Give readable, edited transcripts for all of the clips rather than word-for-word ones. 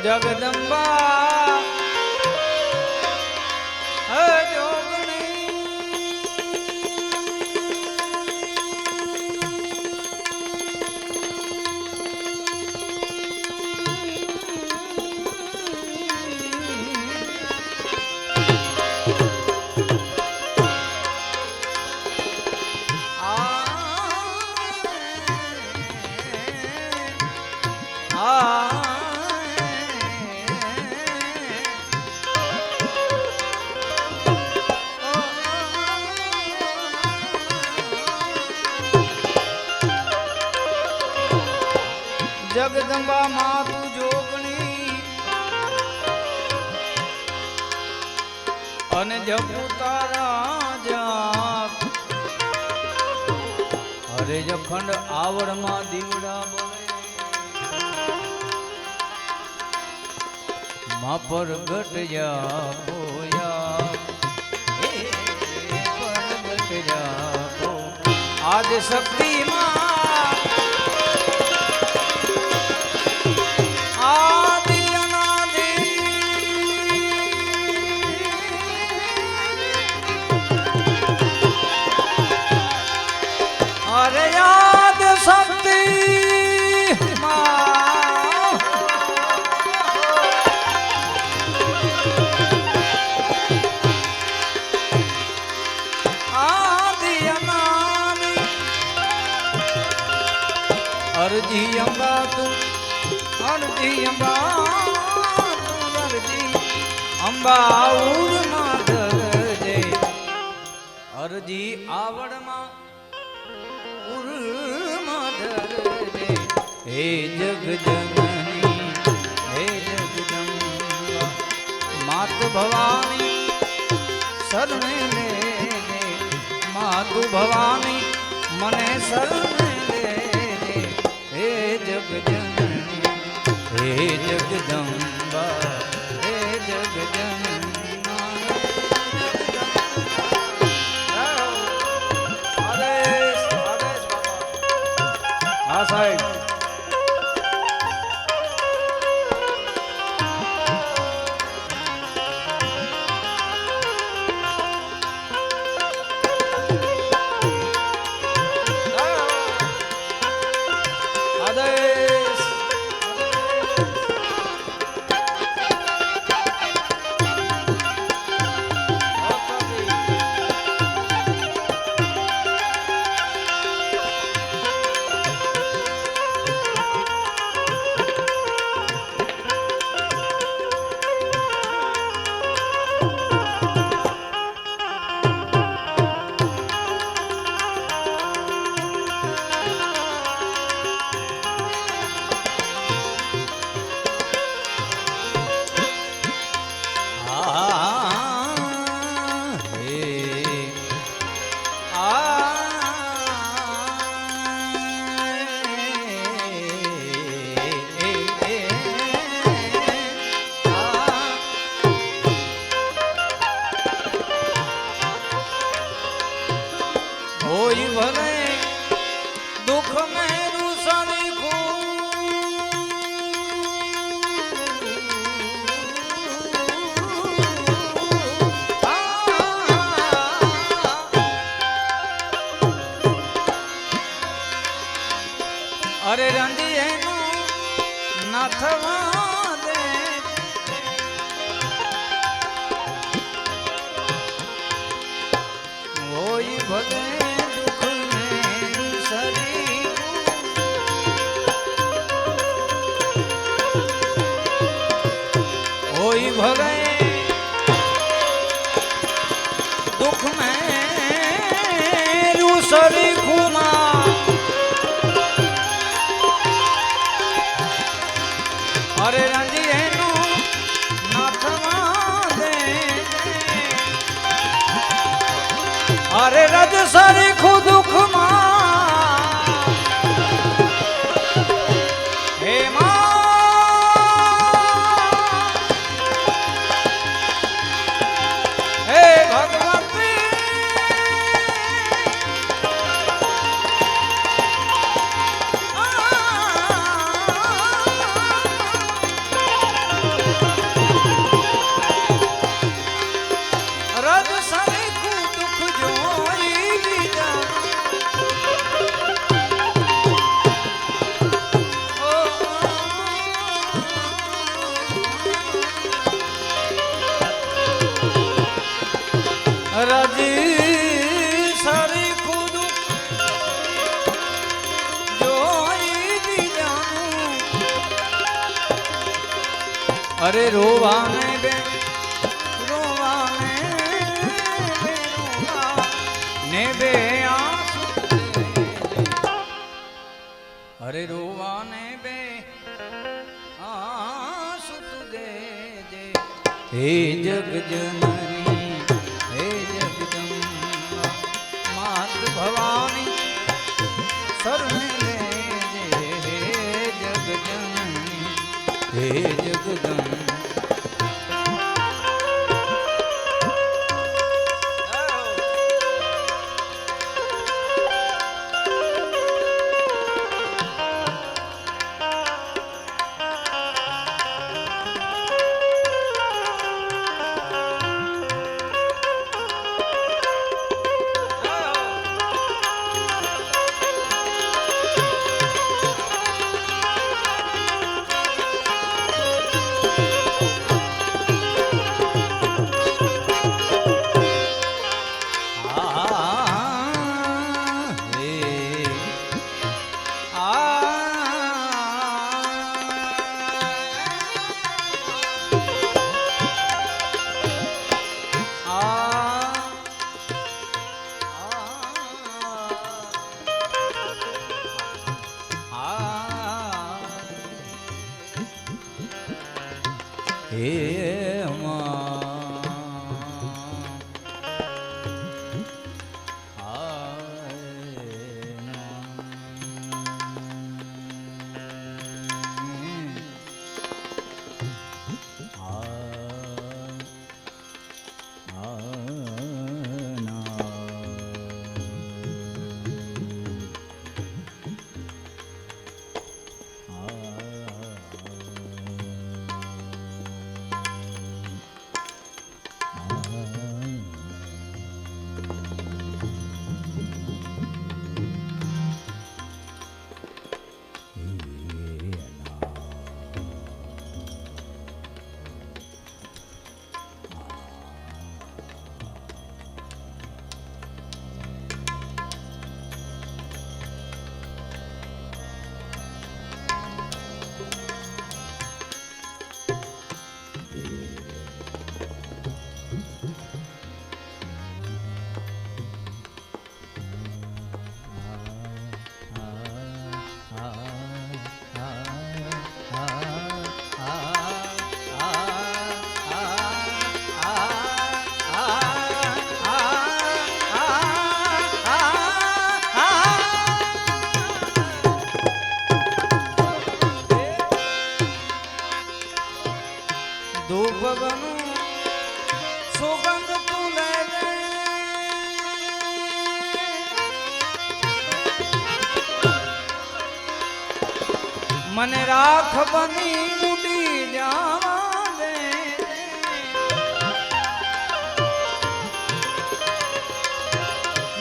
જગદંબા જગદંબા માં તું જોગણી અને જપુ તારા જાપ હરે જખંડ આવડ માં દીવડા બોલે માં પરગટ જા પોયા પરગટ જા પો આજ શક્તિ માં अरे याद शक्ति आदि अनादि अर्जी अम्बा तू अर्जी अम्बा अर्जी अम्बा उड़ माधर जय अर्जी आवड़ मा हे जगजननी हे जगदंबा मात भवानी शरणे ले मातु भवानी मने शरणे ले हे जगजननी हे जगदंबा हे जगजननी આ સાહેબ અરે રંજી એનું ના થવા દે હોય ભલે દુઃખ ને સરી भगे दुख में रूसरी खुमा अरे रंजिए नो नाथवा दे अरे रज सरी खु दुख मा हे मां हे भगवती रज सरी खु दुख जोई लीजा राजी सारी खुद जोई भी जानू अरे रोवाने बे रोवाने ने बे अरे रोवाने बे आंसू दे दे हे जग जननी हे जगदम्बा मात भवानी शरण ले हे जग जननी हे जगदम्बा हे મને રાખ બની ઉડી જાવા દે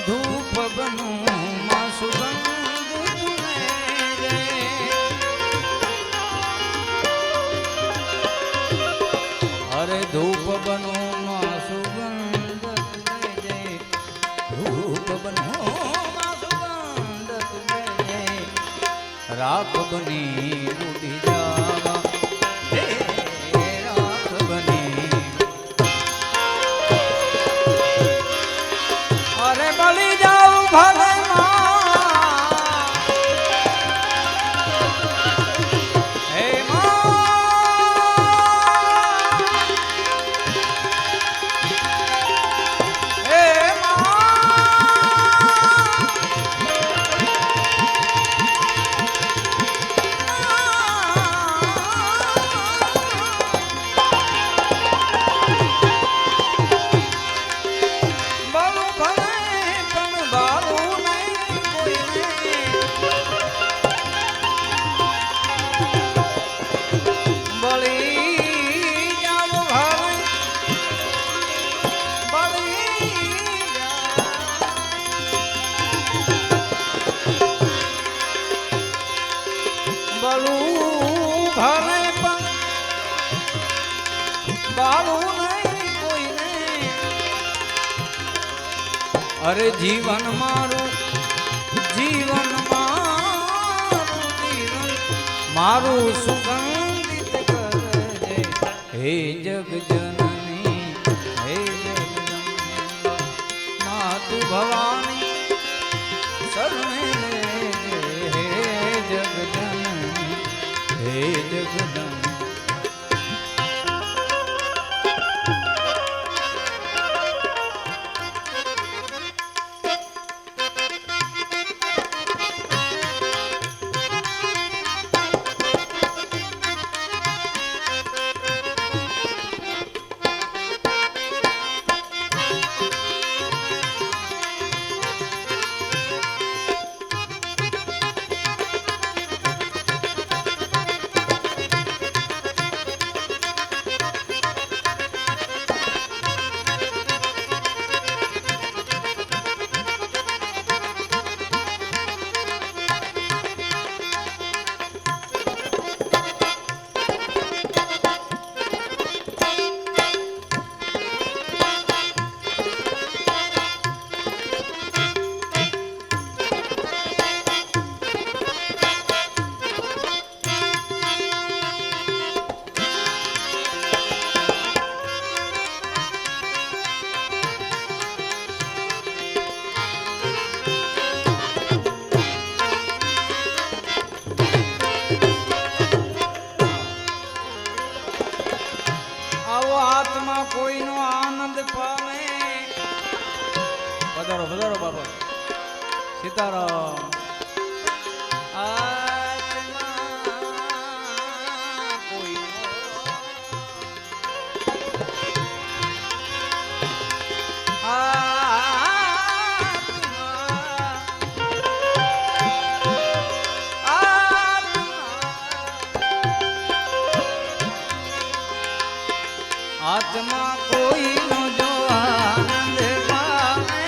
ધૂપ બનું માં સુગંધ તુને દે અરે ધૂપ બનું માં સુગંધ તુને દે ધૂપ બનું માં સુગંધ તુને દે રાખ બની ઉડી જાવા દે રાખ બની બલું ભલે પણ બાળું નહીં કોઈને. અરે જીવન મારું જીવન મારું સુગંધિત કરજે હે જગજનની હે જગદંબા માતુ ભવાની શરણે લેજે હે જગજનની હે જગદંબા. કોઈનો આનંદ પામે. પધારો પધારો બાબા સીતારામ. આત્મા કોઈનો જો આનંદ પામે.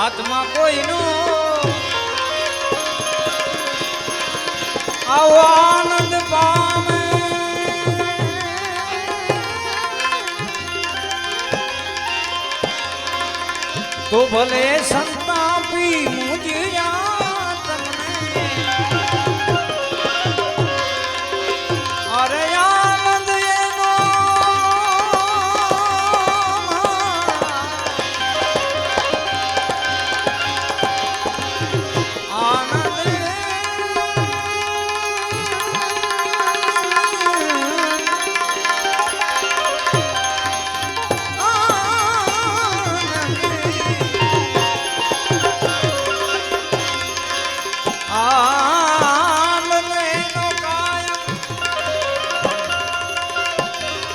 આત્મા કોઈનો આવો આનંદ પામે. તો ભલે સંતાપી મુજ્યા તમને. અરે આનંદ એનો આનંદ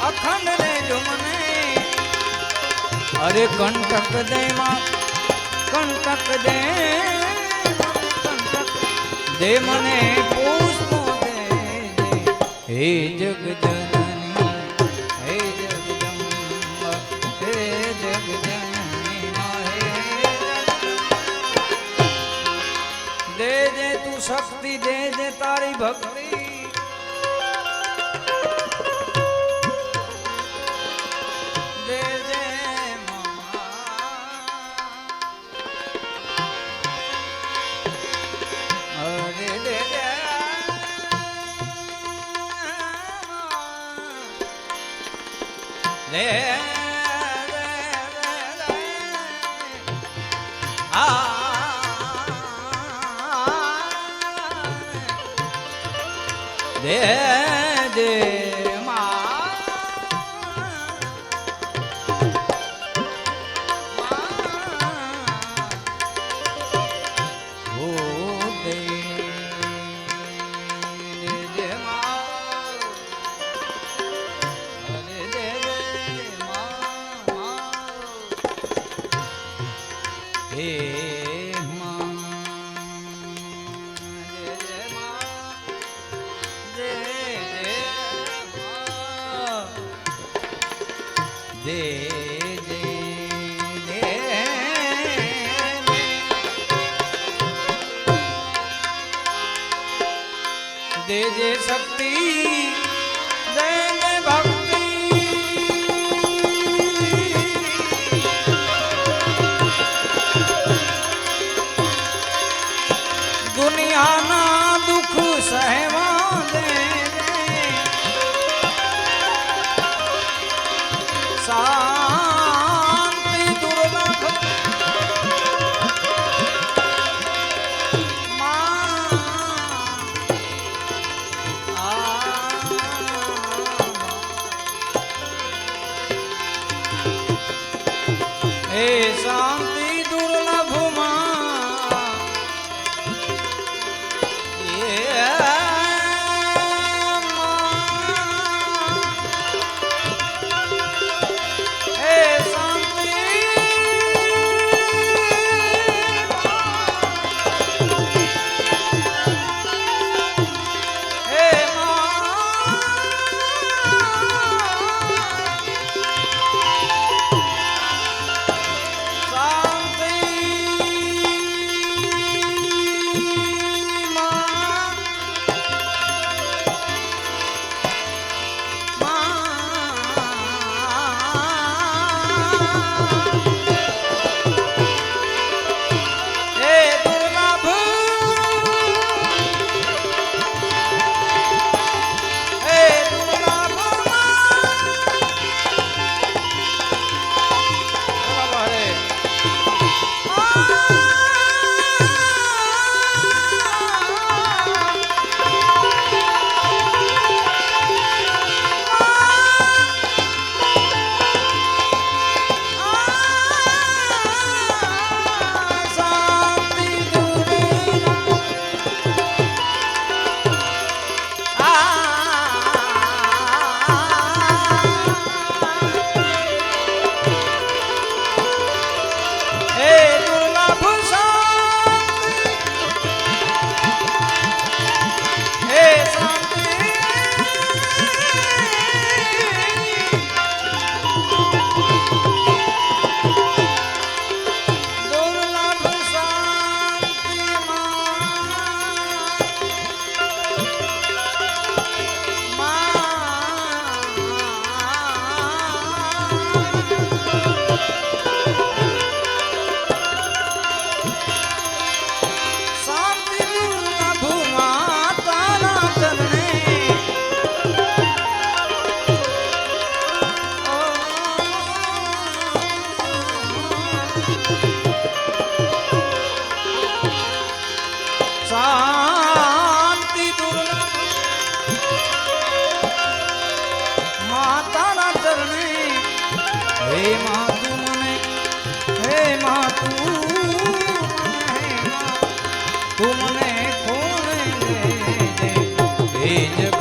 અખંડ દેજો મને. અરે કંટક દે માં કંટક દે કંટક દે મને પુષ્પો દે હે જગજનની હે જગદંબા હે જગજનની દે દે તું શક્તિ દે દે તારી ભક્તિ. દે દે હે દેજે શક્તિ દેજે ભક્તિ દુનિયાના દુઃખ સહેવા દેજે શાંતિ દુર્લભ હે શાંતિ દુર્લભ શાંતિ દુર્લભ માતાના ચરણે હે મા તું મને હે મા તું મને ખોલે દે હે